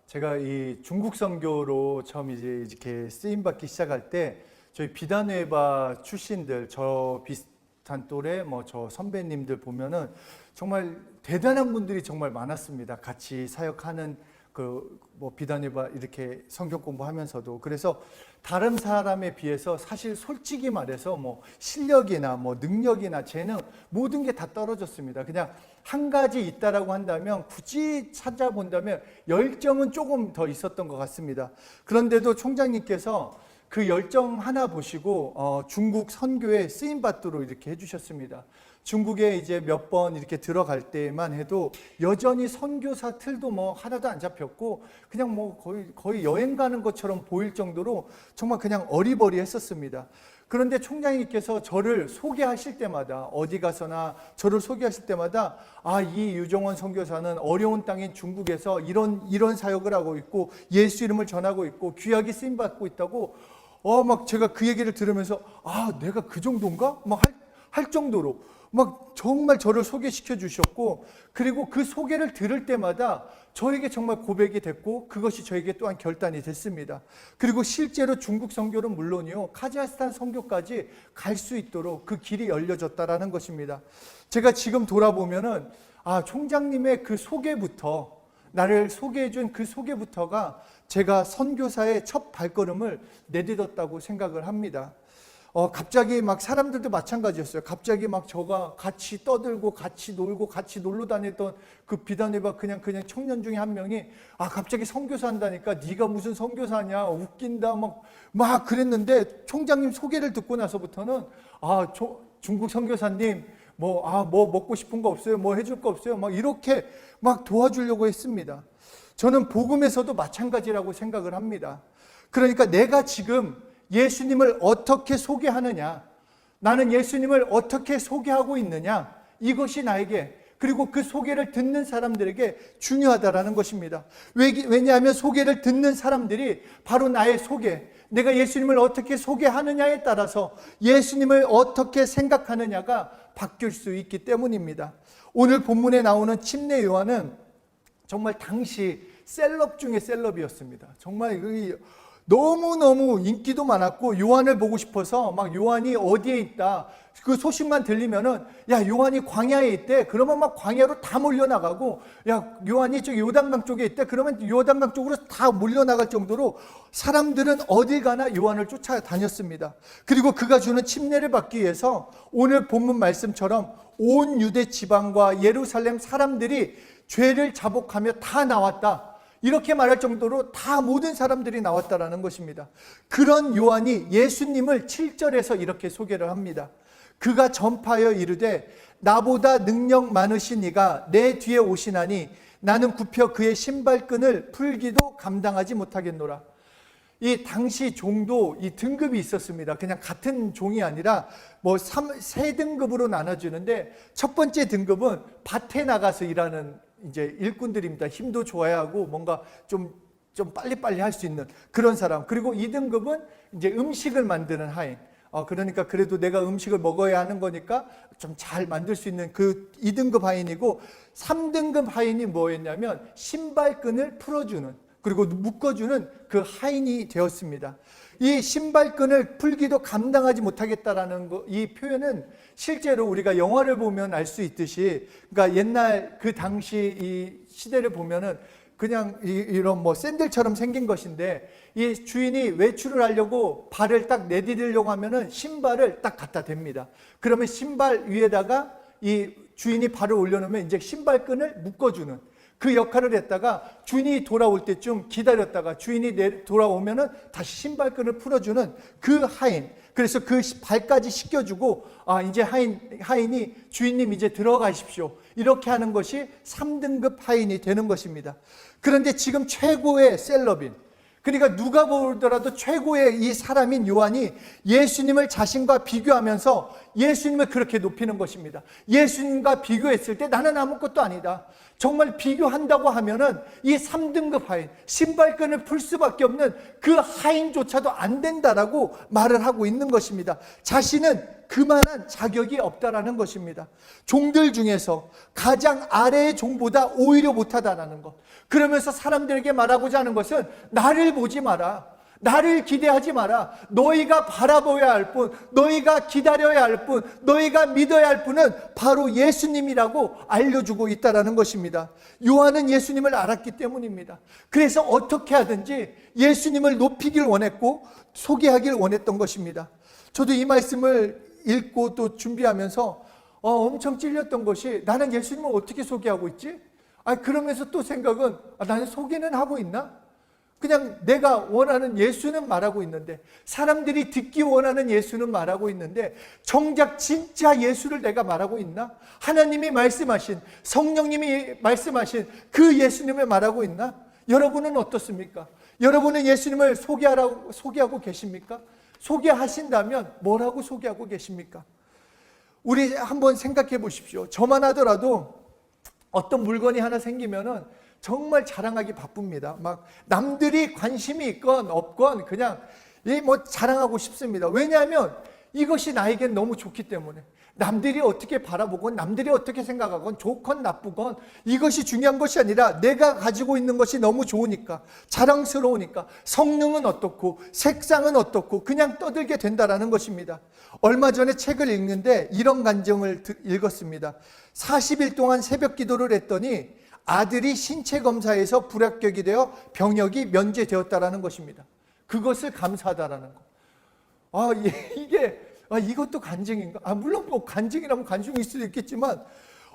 제가 이 중국 선교로 처음 이제 이렇게 쓰임 받기 시작할 때 저희 비단회바 출신들, 저 비슷한 또래 저 선배님들 보면은 정말 대단한 분들이 정말 많았습니다. 같이 사역하는 비단회바 이렇게 성경 공부하면서도. 그래서 다른 사람에 비해서 사실 솔직히 말해서 실력이나 능력이나 재능 모든 게 다 떨어졌습니다. 그냥 한 가지 있다라고 한다면, 굳이 찾아본다면 열정은 조금 더 있었던 것 같습니다. 그런데도 총장님께서 그 열정 하나 보시고 중국 선교에 쓰임 받도록 이렇게 해주셨습니다. 중국에 이제 몇 번 이렇게 들어갈 때만 해도 여전히 선교사 틀도 하나도 안 잡혔고, 그냥 거의 여행 가는 것처럼 보일 정도로 정말 그냥 어리버리했었습니다. 그런데 총장님께서 저를 소개하실 때마다, 어디 가서나 저를 소개하실 때마다, 이 유정원 선교사는 어려운 땅인 중국에서 이런 사역을 하고 있고 예수 이름을 전하고 있고 귀하게 쓰임 받고 있다고 제가 그 얘기를 들으면서 내가 그 정도인가? 할 정도로 정말 저를 소개시켜 주셨고, 그리고 그 소개를 들을 때마다 저에게 정말 고백이 됐고, 그것이 저에게 또한 결단이 됐습니다. 그리고 실제로 중국 선교는 물론이요, 카자흐스탄 선교까지 갈 수 있도록 그 길이 열려졌다라는 것입니다. 제가 지금 돌아보면은 총장님의 그 소개부터, 나를 소개해 준 그 소개부터가 제가 선교사의 첫 발걸음을 내딛었다고 생각을 합니다. 갑자기 사람들도 마찬가지였어요. 갑자기 저가 같이 떠들고 같이 놀고 같이 놀러 다녔던 그 비단회바 그냥 청년 중에 한 명이 갑자기 선교사 한다니까 네가 무슨 선교사냐, 웃긴다 막 그랬는데, 총장님 소개를 듣고 나서부터는 중국 선교사님 먹고 싶은 거 없어요? 해줄 거 없어요? 이렇게 도와주려고 했습니다. 저는 복음에서도 마찬가지라고 생각을 합니다. 그러니까 내가 지금 예수님을 어떻게 소개하느냐, 나는 예수님을 어떻게 소개하고 있느냐, 이것이 나에게, 그리고 그 소개를 듣는 사람들에게 중요하다라는 것입니다. 왜냐하면 소개를 듣는 사람들이 바로 나의 소개, 내가 예수님을 어떻게 소개하느냐에 따라서 예수님을 어떻게 생각하느냐가 바뀔 수 있기 때문입니다. 오늘 본문에 나오는 침례 요한은 정말 당시 셀럽 중에 셀럽이었습니다. 정말 너무너무 인기도 많았고, 요한을 보고 싶어서 요한이 어디에 있다, 그 소식만 들리면은 요한이 광야에 있대, 그러면 광야로 다 몰려나가고, 요한이 저기 요단강 쪽에 있대, 그러면 요단강 쪽으로 다 몰려나갈 정도로 사람들은 어딜 가나 요한을 쫓아다녔습니다. 그리고 그가 주는 침례를 받기 위해서 오늘 본문 말씀처럼 온 유대 지방과 예루살렘 사람들이 죄를 자복하며 다 나왔다, 이렇게 말할 정도로 다 모든 사람들이 나왔다라는 것입니다. 그런 요한이 예수님을 7절에서 이렇게 소개를 합니다. 그가 전파하여 이르되 나보다 능력 많으신 이가 내 뒤에 오시나니 나는 굽혀 그의 신발끈을 풀기도 감당하지 못하겠노라. 이 당시 종도 이 등급이 있었습니다. 그냥 같은 종이 아니라 세 등급으로 나눠주는데, 첫 번째 등급은 밭에 나가서 일하는 이제 일꾼들입니다. 힘도 좋아야 하고 뭔가 좀 빨리빨리 할 수 있는 그런 사람. 그리고 2등급은 이제 음식을 만드는 하인. 그러니까 그래도 내가 음식을 먹어야 하는 거니까 좀 잘 만들 수 있는 그 2등급 하인이고, 3등급 하인이 뭐였냐면 신발끈을 풀어주는, 그리고 묶어주는 그 하인이 되었습니다. 이 신발끈을 풀기도 감당하지 못하겠다라는 이 표현은 실제로 우리가 영화를 보면 알 수 있듯이, 그러니까 옛날 그 당시 이 시대를 보면은 그냥 이런 샌들처럼 생긴 것인데, 이 주인이 외출을 하려고 발을 딱 내디디려고 하면은 신발을 딱 갖다 댑니다. 그러면 신발 위에다가 이 주인이 발을 올려놓으면 이제 신발끈을 묶어주는 그 역할을 했다가, 주인이 돌아올 때쯤 기다렸다가 주인이 돌아오면은 다시 신발끈을 풀어주는 그 하인. 그래서 그 발까지 씻겨주고, 이제 하인이 주인님 이제 들어가십시오, 이렇게 하는 것이 3등급 하인이 되는 것입니다. 그런데 지금 최고의 셀럽인, 그러니까 누가 보더라도 최고의 이 사람인 요한이 예수님을 자신과 비교하면서 예수님을 그렇게 높이는 것입니다. 예수님과 비교했을 때 나는 아무것도 아니다. 정말 비교한다고 하면은 이 3등급 하인, 신발끈을 풀 수밖에 없는 그 하인조차도 안 된다라고 말을 하고 있는 것입니다. 자신은 그만한 자격이 없다라는 것입니다. 종들 중에서 가장 아래의 종보다 오히려 못하다라는 것. 그러면서 사람들에게 말하고자 하는 것은 나를 보지 마라. 나를 기대하지 마라. 너희가 바라보아야 할 분, 너희가 기다려야 할 분, 너희가 믿어야 할 분은 바로 예수님이라고 알려주고 있다는 것입니다. 요한은 예수님을 알았기 때문입니다. 그래서 어떻게 하든지 예수님을 높이길 원했고 소개하길 원했던 것입니다. 저도 이 말씀을 읽고 또 준비하면서 엄청 찔렸던 것이, 나는 예수님을 어떻게 소개하고 있지? 그러면서 또 생각은, 나는 소개는 하고 있나? 그냥 내가 원하는 예수는 말하고 있는데, 사람들이 듣기 원하는 예수는 말하고 있는데, 정작 진짜 예수를 내가 말하고 있나? 하나님이 말씀하신, 성령님이 말씀하신 그 예수님을 말하고 있나? 여러분은 어떻습니까? 여러분은 예수님을 소개하고 계십니까? 소개하신다면 뭐라고 소개하고 계십니까? 우리 한번 생각해 보십시오. 저만 하더라도 어떤 물건이 하나 생기면은 정말 자랑하기 바쁩니다. 막 남들이 관심이 있건 없건 그냥 자랑하고 싶습니다. 왜냐하면 이것이 나에겐 너무 좋기 때문에. 남들이 어떻게 바라보건 남들이 어떻게 생각하건 좋건 나쁘건 이것이 중요한 것이 아니라 내가 가지고 있는 것이 너무 좋으니까, 자랑스러우니까, 성능은 어떻고 색상은 어떻고 그냥 떠들게 된다라는 것입니다. 얼마 전에 책을 읽는데 이런 간증을 읽었습니다. 40일 동안 새벽 기도를 했더니 아들이 신체 검사에서 불합격이 되어 병역이 면제되었다라는 것입니다. 그것을 감사하다라는 거. 이것도 간증인가? 물론 뭐 간증이라면 간증일 수도 있겠지만,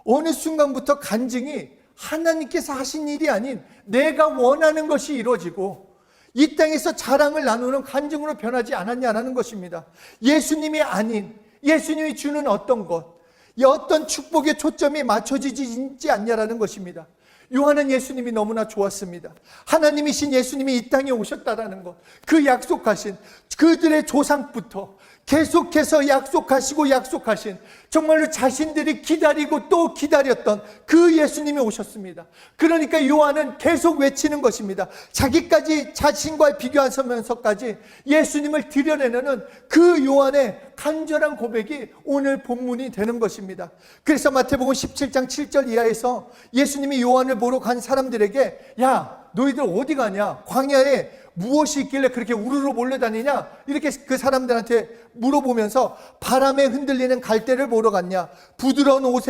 어느 순간부터 간증이 하나님께서 하신 일이 아닌 내가 원하는 것이 이루어지고 이 땅에서 자랑을 나누는 간증으로 변하지 않았냐라는 것입니다. 예수님이 아닌, 예수님이 주는 어떤 것, 어떤 축복의 초점이 맞춰지지 않냐라는 것입니다. 요한은 예수님이 너무나 좋았습니다. 하나님이신 예수님이 이 땅에 오셨다라는 것, 그 약속하신, 그들의 조상부터 계속해서 약속하신, 정말로 자신들이 기다리고 또 기다렸던 그 예수님이 오셨습니다. 그러니까 요한은 계속 외치는 것입니다. 자기까지 자신과 비교하면서까지 예수님을 드러내는 그 요한의 간절한 고백이 오늘 본문이 되는 것입니다. 그래서 마태복음 17장 7절 이하에서 예수님이 요한을 보러 간 사람들에게, 야, 너희들 어디 가냐? 광야에 무엇이 있길래 그렇게 우르르 몰려다니냐? 이렇게 그 사람들한테 물어보면서, 바람에 흔들리는 갈대를 보러 갔냐? 부드러운 옷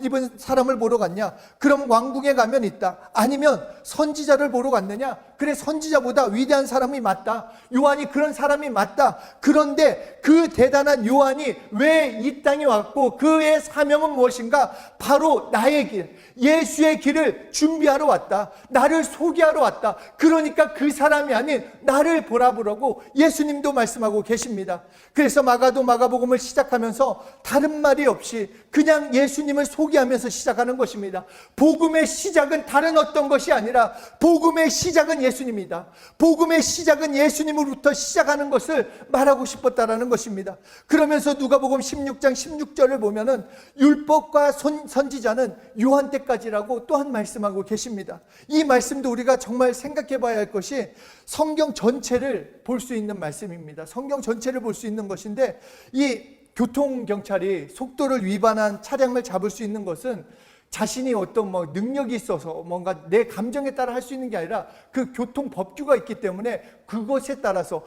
입은 사람을 보러 갔냐? 그럼 왕궁에 가면 있다. 아니면 선지자를 보러 갔느냐? 그래, 선지자보다 위대한 사람이 맞다. 요한이 그런 사람이 맞다. 그런데 그 대단한 요한이 왜 이 땅에 왔고 그의 사명은 무엇인가? 바로 나의 길, 예수의 길을 준비하러 왔다. 나를 소개하러 왔다. 그러니까 그 사람이 아닌 나를 보라보라고 예수님도 말씀하고 계십니다. 그래서 마가복음을 시작하면서 다른 말이 없이 그냥 예수님을 소개하면서 시작하는 것입니다. 복음의 시작은 다른 어떤 것이 아니라 복음의 시작은 예수님이다. 복음의 시작은 예수님으로부터 시작하는 것을 말하고 싶었다라는 것입니다. 그러면서 누가복음 16장 16절을 보면은 율법과 선지자는 요한 때까지라고 또한 말씀하고 계십니다. 이 말씀도 우리가 정말 생각해 봐야 할 것이, 성경 전체를 볼 수 있는 말씀입니다. 성경 전체를 볼 수 있는 것인데, 이 교통경찰이 속도를 위반한 차량을 잡을 수 있는 것은 자신이 어떤 능력이 있어서 뭔가 내 감정에 따라 할 수 있는 게 아니라 그 교통 법규가 있기 때문에 그것에 따라서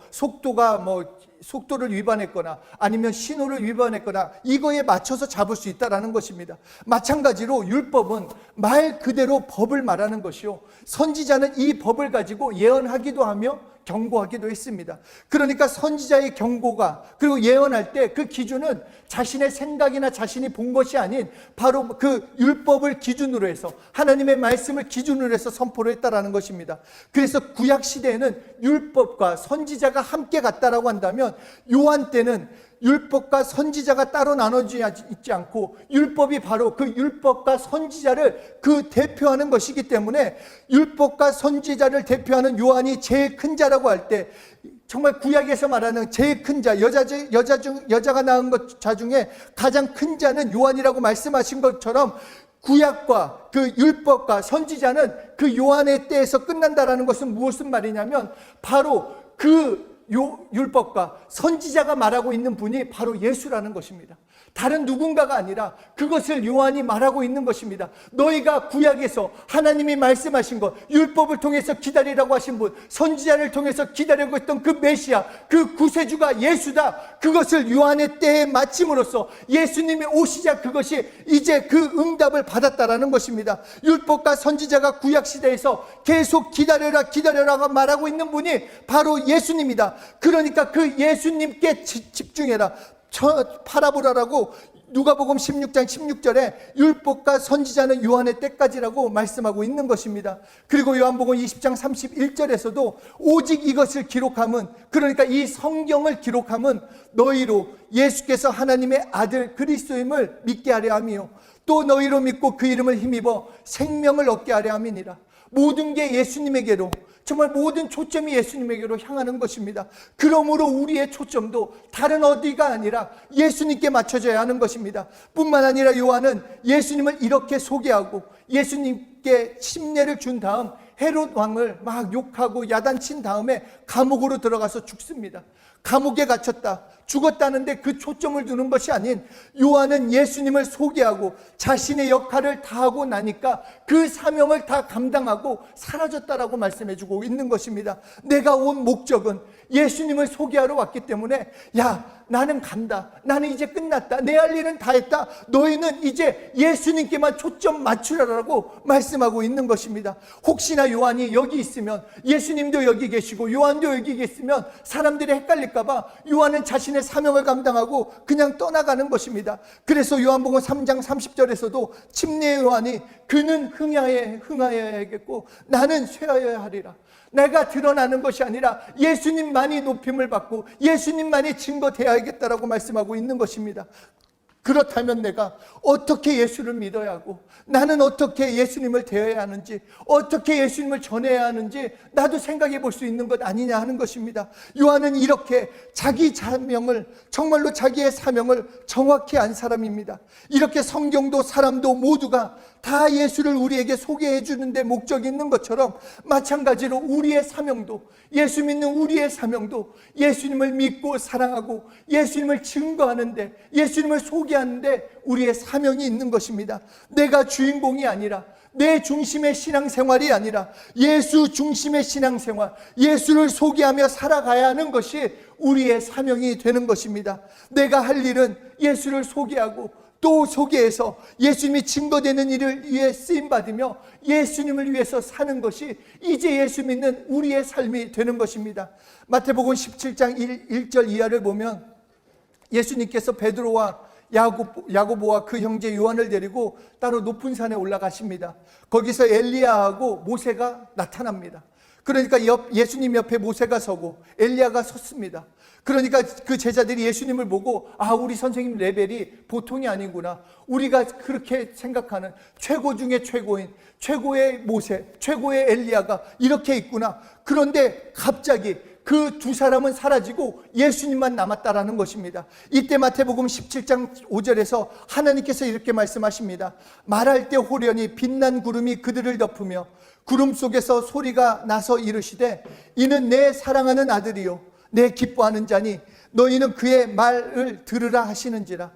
속도를 위반했거나 아니면 신호를 위반했거나 이거에 맞춰서 잡을 수 있다라는 것입니다. 마찬가지로 율법은 말 그대로 법을 말하는 것이요, 선지자는 이 법을 가지고 예언하기도 하며 경고하기도 했습니다. 그러니까 선지자의 경고가, 그리고 예언할 때 그 기준은 자신의 생각이나 자신이 본 것이 아닌 바로 그 율법을 기준으로 해서, 하나님의 말씀을 기준으로 해서 선포를 했다라는 것입니다. 그래서 구약 시대에는 율법과 선지자가 함께 갔다라고 한다면, 요한 때는 율법과 선지자가 따로 나눠져 있지 않고 율법이 바로 그 율법과 선지자를 대표하는 것이기 때문에, 율법과 선지자를 대표하는 요한이 제일 큰 자라고 할 때, 정말 구약에서 말하는 제일 큰 자, 여자가 낳은 자 중에 가장 큰 자는 요한이라고 말씀하신 것처럼, 구약과 그 율법과 선지자는 그 요한의 때에서 끝난다라는 것은 무슨 말이냐면 바로 그 율법과 선지자가 말하고 있는 분이 바로 예수라는 것입니다. 다른 누군가가 아니라 그것을 요한이 말하고 있는 것입니다. 너희가 구약에서 하나님이 말씀하신 것, 율법을 통해서 기다리라고 하신 분, 선지자를 통해서 기다리고 있던 그 메시아, 그 구세주가 예수다. 그것을 요한의 때에 마침으로써 예수님이 오시자 그것이 이제 그 응답을 받았다라는 것입니다. 율법과 선지자가 구약 시대에서 계속 기다려라 말하고 있는 분이 바로 예수님이다. 그러니까 그 예수님께 집중해라, 바라보라라고 누가복음 16장 16절에 율법과 선지자는 요한의 때까지라고 말씀하고 있는 것입니다. 그리고 요한복음 20장 31절에서도 오직 이것을 기록함은, 그러니까 이 성경을 기록함은 너희로 예수께서 하나님의 아들 그리스도임을 믿게 하려 함이요 또 너희로 믿고 그 이름을 힘입어 생명을 얻게 하려 함이니라. 모든 게 예수님에게로, 정말 모든 초점이 예수님에게로 향하는 것입니다. 그러므로 우리의 초점도 다른 어디가 아니라 예수님께 맞춰져야 하는 것입니다. 뿐만 아니라 요한은 예수님을 이렇게 소개하고 예수님께 침례를 준 다음 헤롯 왕을 막 욕하고 야단친 다음에 감옥으로 들어가서 죽습니다. 감옥에 갇혔다, 죽었다는데 그 초점을 두는 것이 아닌 요한은 예수님을 소개하고 자신의 역할을 다하고 나니까 그 사명을 다 감당하고 사라졌다라고 말씀해주고 있는 것입니다. 내가 온 목적은 예수님을 소개하러 왔기 때문에 나는 간다, 나는 이제 끝났다, 내 할 일은 다 했다, 너희는 이제 예수님께만 초점 맞추라라고 말씀하고 있는 것입니다. 혹시나 요한이 여기 있으면, 예수님도 여기 계시고 요한도 여기 계시면 사람들이 헷갈릴까봐 요한은 자신의 사명을 감당하고 그냥 떠나가는 것입니다. 그래서 요한복음 3장 30절에서도 침례 요한이 그는 흥하여야겠고 나는 쇠하여야 하리라, 내가 드러나는 것이 아니라 예수님만이 높임을 받고 예수님만이 증거되어야겠다라고 말씀하고 있는 것입니다. 그렇다면 내가 어떻게 예수를 믿어야 하고, 나는 어떻게 예수님을 대해야 하는지, 어떻게 예수님을 전해야 하는지 나도 생각해 볼 수 있는 것 아니냐 하는 것입니다. 요한은 이렇게 자기 사명을, 정말로 자기의 사명을 정확히 안 사람입니다. 이렇게 성경도 사람도 모두가 다 예수를 우리에게 소개해 주는데 목적이 있는 것처럼, 마찬가지로 우리의 사명도, 예수 믿는 우리의 사명도 예수님을 믿고 사랑하고 예수님을 증거하는데, 예수님을 소개하는데 우리의 사명이 있는 것입니다. 내가 주인공이 아니라, 내 중심의 신앙생활이 아니라 예수 중심의 신앙생활, 예수를 소개하며 살아가야 하는 것이 우리의 사명이 되는 것입니다. 내가 할 일은 예수를 소개하고 또 소개해서 예수님이 증거되는 일을 위해 쓰임받으며 예수님을 위해서 사는 것이 이제 예수 믿는 우리의 삶이 되는 것입니다. 마태복음 17장 1절 이하를 보면 예수님께서 베드로와 야고보와 그 형제 요한을 데리고 따로 높은 산에 올라가십니다. 거기서 엘리야하고 모세가 나타납니다. 그러니까 예수님 옆에 모세가 서고 엘리야가 섰습니다. 그러니까 그 제자들이 예수님을 보고 우리 선생님 레벨이 보통이 아니구나, 우리가 그렇게 생각하는 최고 중에 최고인, 최고의 모세, 최고의 엘리야가 이렇게 있구나. 그런데 갑자기 그 두 사람은 사라지고 예수님만 남았다라는 것입니다. 이때 마태복음 17장 5절에서 하나님께서 이렇게 말씀하십니다. 말할 때 호련히 빛난 구름이 그들을 덮으며 구름 속에서 소리가 나서 이르시되 이는 내 사랑하는 아들이요 내 기뻐하는 자니 너희는 그의 말을 들으라 하시는지라.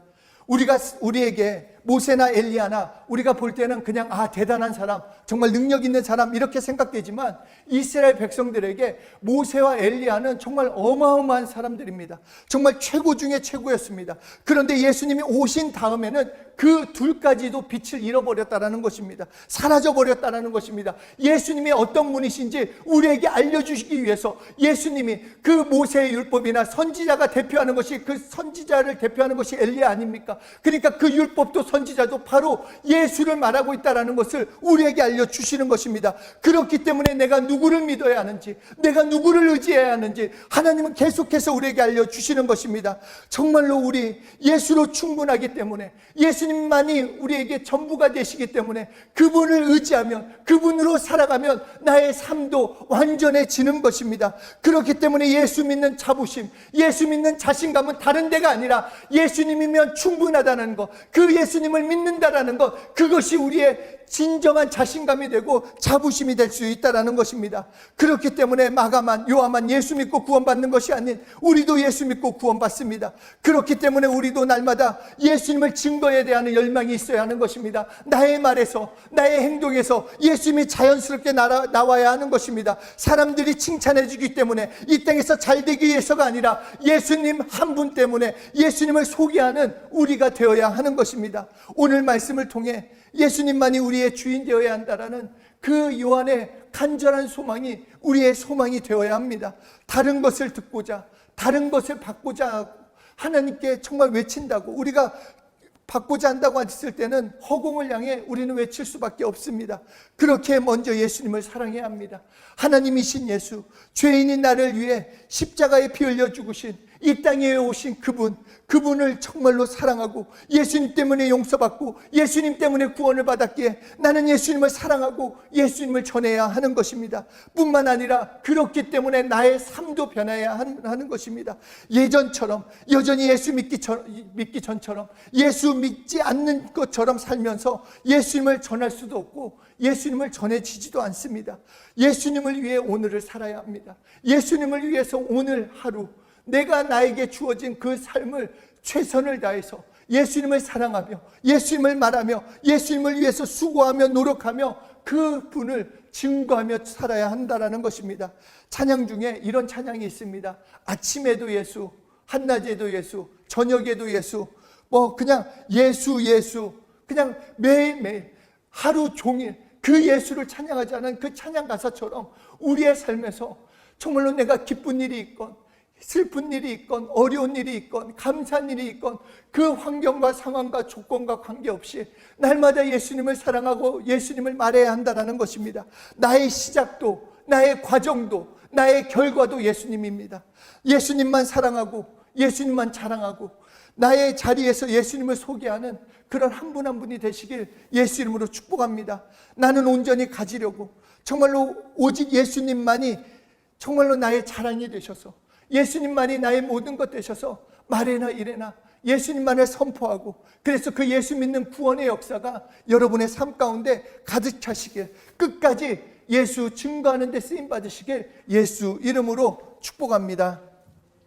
우리에게 모세나 엘리야나 우리가 볼 때는 그냥 대단한 사람, 정말 능력 있는 사람 이렇게 생각되지만 이스라엘 백성들에게 모세와 엘리야는 정말 어마어마한 사람들입니다. 정말 최고 중에 최고였습니다. 그런데 예수님이 오신 다음에는 그 둘까지도 빛을 잃어버렸다는 것입니다. 사라져버렸다는 것입니다. 예수님이 어떤 분이신지 우리에게 알려주시기 위해서 예수님이 그 모세의 율법이나 선지자가 대표하는 것이, 그 선지자를 대표하는 것이 엘리야 아닙니까? 그러니까 그 율법도 선지자도 바로 예수를 말하고 있다는 것을 우리에게 알려주십니다. 알려주시는 것입니다. 그렇기 때문에 내가 누구를 믿어야 하는지, 내가 누구를 의지해야 하는지 하나님은 계속해서 우리에게 알려주시는 것입니다. 정말로 우리 예수로 충분하기 때문에, 예수님만이 우리에게 전부가 되시기 때문에 그분을 의지하면, 그분으로 살아가면 나의 삶도 완전해지는 것입니다. 그렇기 때문에 예수 믿는 자부심, 예수 믿는 자신감은 다른 데가 아니라 예수님이면 충분하다는 것, 그 예수님을 믿는다라는 것, 그것이 우리의 진정한 자신감이 되고 자부심이 될 수 있다는 것입니다. 그렇기 때문에 마가만, 요한만 예수 믿고 구원받는 것이 아닌 우리도 예수 믿고 구원받습니다. 그렇기 때문에 우리도 날마다 예수님을 증거해야 하는 열망이 있어야 하는 것입니다. 나의 말에서, 나의 행동에서 예수님이 자연스럽게 나와야 하는 것입니다. 사람들이 칭찬해 주기 때문에, 이 땅에서 잘 되기 위해서가 아니라 예수님 한 분 때문에 예수님을 소개하는 우리가 되어야 하는 것입니다. 오늘 말씀을 통해 예수님만이 우리의 주인 되어야 한다라는 그 요한의 간절한 소망이 우리의 소망이 되어야 합니다. 다른 것을 듣고자, 다른 것을 받고자 하나님께 정말 외친다고, 우리가 받고자 한다고 했을 때는 허공을 향해 우리는 외칠 수밖에 없습니다. 그렇게 먼저 예수님을 사랑해야 합니다. 하나님이신 예수, 죄인인 나를 위해 십자가에 피 흘려 죽으신 이 땅에 오신 그분을 정말로 사랑하고 예수님 때문에 용서받고 예수님 때문에 구원을 받았기에 나는 예수님을 사랑하고 예수님을 전해야 하는 것입니다. 뿐만 아니라 그렇기 때문에 나의 삶도 변해야 하는 것입니다. 예전처럼, 여전히 예수 믿기 전처럼, 예수 믿지 않는 것처럼 살면서 예수님을 전할 수도 없고 예수님을 전해지지도 않습니다. 예수님을 위해 오늘을 살아야 합니다. 예수님을 위해서 오늘 하루 내가 나에게 주어진 그 삶을 최선을 다해서 예수님을 사랑하며 예수님을 말하며 예수님을 위해서 수고하며 노력하며 그분을 증거하며 살아야 한다는 것입니다. 찬양 중에 이런 찬양이 있습니다. 아침에도 예수, 한낮에도 예수, 저녁에도 예수, 그냥 예수, 그냥 매일매일 하루 종일 그 예수를 찬양하지 않은 그 찬양 가사처럼 우리의 삶에서 정말로 내가 기쁜 일이 있건 슬픈 일이 있건 어려운 일이 있건 감사한 일이 있건 그 환경과 상황과 조건과 관계없이 날마다 예수님을 사랑하고 예수님을 말해야 한다는 것입니다. 나의 시작도, 나의 과정도, 나의 결과도 예수님입니다. 예수님만 사랑하고 예수님만 자랑하고 나의 자리에서 예수님을 소개하는 그런 한 분 한 분이 되시길 예수 이름으로 축복합니다. 나는 온전히 가지려고 정말로 오직 예수님만이 정말로 나의 자랑이 되셔서 예수님만이 나의 모든 것 되셔서 말에나 이래나 예수님만을 선포하고, 그래서 그 예수 믿는 구원의 역사가 여러분의 삶 가운데 가득 차시길, 끝까지 예수 증거하는 데 쓰임 받으시길 예수 이름으로 축복합니다.